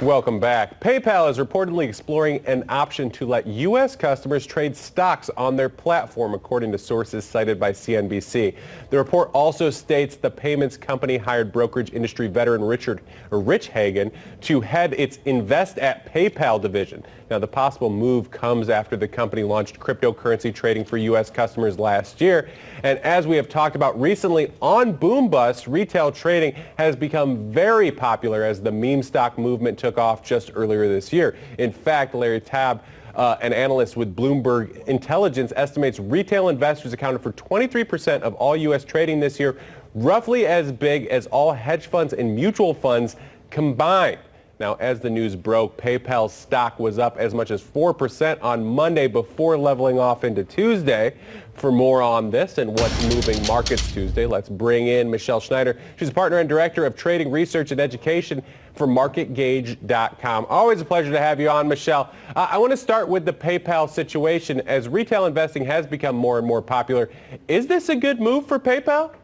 Welcome back. PayPal is reportedly exploring an option to let U.S. customers trade stocks on their platform, according to sources cited by CNBC. The report also states the payments company hired brokerage industry veteran Rich Hagan to head its Invest at PayPal division. Now, the possible move comes after the company launched cryptocurrency trading for U.S. customers last year. And as we have talked about recently on Boom Bust, retail trading has become very popular as the meme stock movement took off just earlier this year. In fact, Larry Tabb, an analyst with Bloomberg Intelligence, estimates retail investors accounted for 23% of all U.S. trading this year, roughly as big as all hedge funds and mutual funds combined. Now, as the news broke, PayPal's stock was up as much as 4% on Monday before leveling off into Tuesday. For more on this and what's moving markets Tuesday, let's bring in Michelle Schneider. She's a partner and director of trading research and education for MarketGauge.com. Always a pleasure to have you on, Michelle. I want to start with the PayPal situation. As retail investing has become more and more popular, is this a good move for PayPal?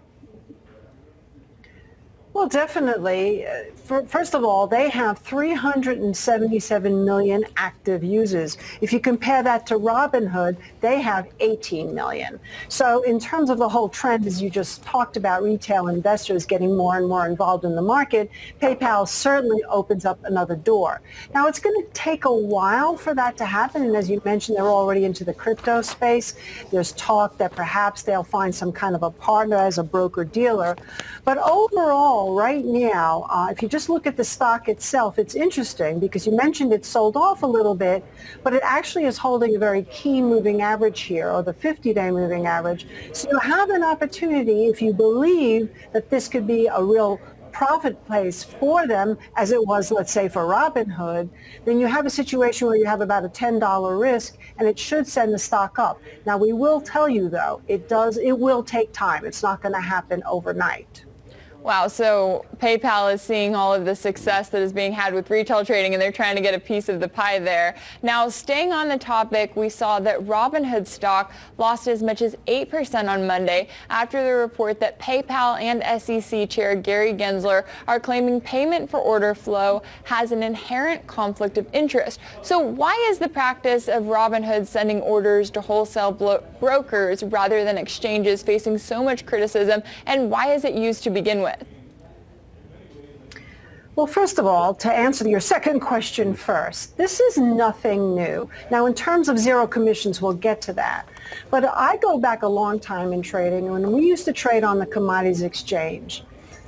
Well, definitely. First of all, they have 377 million active users. If you compare that to Robinhood, they have 18 million. So in terms of the whole trend, as you just talked about, retail investors getting more and more involved in the market, PayPal certainly opens up another door. Now, it's going to take a while for that to happen. And as you mentioned, they're already into the crypto space. There's talk that perhaps they'll find some kind of a partner as a broker-dealer. But overall, right now, if you just look at the stock itself, it's interesting because you mentioned it sold off a little bit, but it actually is holding a very key moving average here, or the 50-day moving average. So you have an opportunity, if you believe that this could be a real profit place for them, as it was, let's say, for Robinhood, then you have a situation where you have about a $10 risk, and it should send the stock up. Now, we will tell you, though, it will take time. It's not going to happen overnight. Wow, so PayPal is seeing all of the success that is being had with retail trading, and they're trying to get a piece of the pie there. Now, staying on the topic, we saw that Robinhood stock lost as much as 8% on Monday after the report that PayPal and SEC Chair Gary Gensler are claiming payment for order flow has an inherent conflict of interest. So why is the practice of Robinhood sending orders to wholesale brokers rather than exchanges facing so much criticism, and why is it used to begin with? Well, first of all, to answer your second question first, this is nothing new. Now, in terms of zero commissions, we'll get to that. But I go back a long time in trading when we used to trade on the commodities exchange.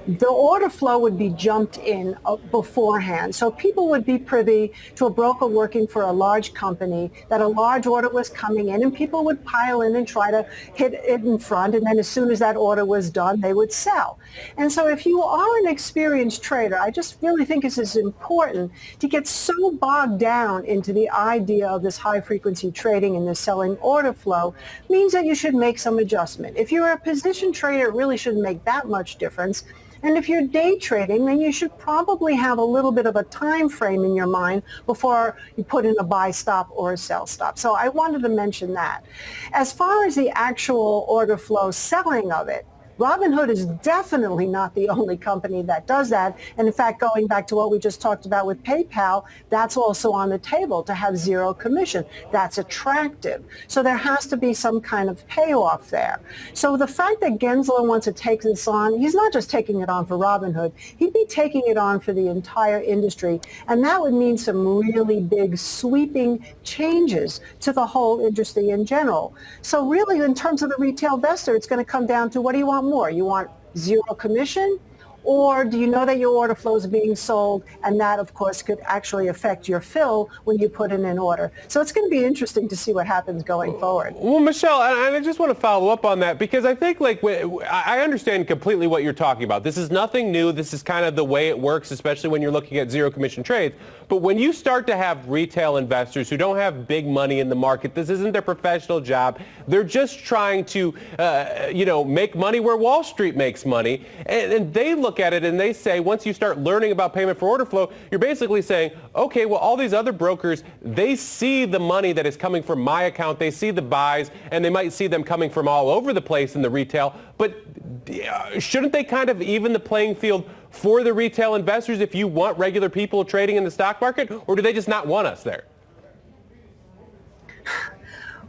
The order flow would be jumped in beforehand. So people would be privy to a broker working for a large company that a large order was coming in, and people would pile in and try to hit it in front. And then as soon as that order was done, they would sell. And so if you are an experienced trader, I just really think this is important to get so bogged down into the idea of this high frequency trading and the selling order flow means that you should make some adjustment. If you're a position trader, it really shouldn't make that much difference. And if you're day trading, then you should probably have a little bit of a time frame in your mind before you put in a buy stop or a sell stop. So I wanted to mention that. As far as the actual order flow selling of it, Robinhood is definitely not the only company that does that. And in fact, going back to what we just talked about with PayPal, that's also on the table to have zero commission. That's attractive. So there has to be some kind of payoff there. So the fact that Gensler wants to take this on, he's not just taking it on for Robinhood, he'd be taking it on for the entire industry. And that would mean some really big sweeping changes to the whole industry in general. So really, in terms of the retail investor, it's going to come down to, what do you want more? You want zero commission? Or do you know that your order flow is being sold, and that, of course, could actually affect your fill when you put in an order? So it's going to be interesting to see what happens going forward. Well, Michelle, and I just want to follow up on that, because I think, like, I understand completely what you're talking about. This is nothing new. This is kind of the way it works, especially when you're looking at zero commission trades. But when you start to have retail investors who don't have big money in the market, this isn't their professional job. They're just trying to, make money where Wall Street makes money. And they look at it and they say, once you start learning about payment for order flow, you're basically saying, okay, well, all these other brokers, they see the money that is coming from my account. They see the buys, and they might see them coming from all over the place in the retail. But shouldn't they kind of even the playing field for the retail investors if you want regular people trading in the stock market, or do they just not want us there?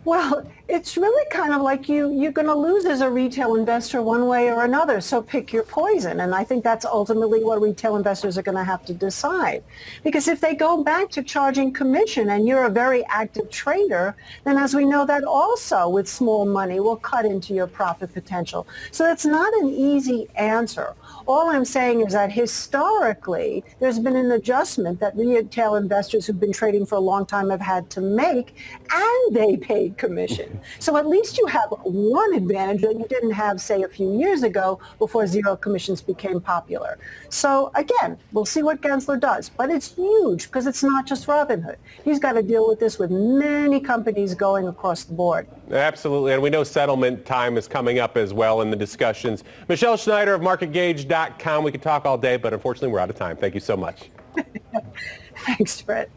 Well, it's really kind of like you're going to lose as a retail investor one way or another, so pick your poison. And I think that's ultimately what retail investors are going to have to decide. Because if they go back to charging commission and you're a very active trader, then as we know, that also with small money will cut into your profit potential. So that's not an easy answer. All I'm saying is that historically, there's been an adjustment that retail investors who've been trading for a long time have had to make, and they paid commission. So at least you have one advantage that you didn't have, say, a few years ago before zero commissions became popular. So again, we'll see what Gensler does. But it's huge because it's not just Robinhood. He's got to deal with this with many companies going across the board. Absolutely. And we know settlement time is coming up as well in the discussions. Michelle Schneider of MarketGauge.com. We could talk all day, but unfortunately we're out of time. Thank you so much. Thanks, Brett.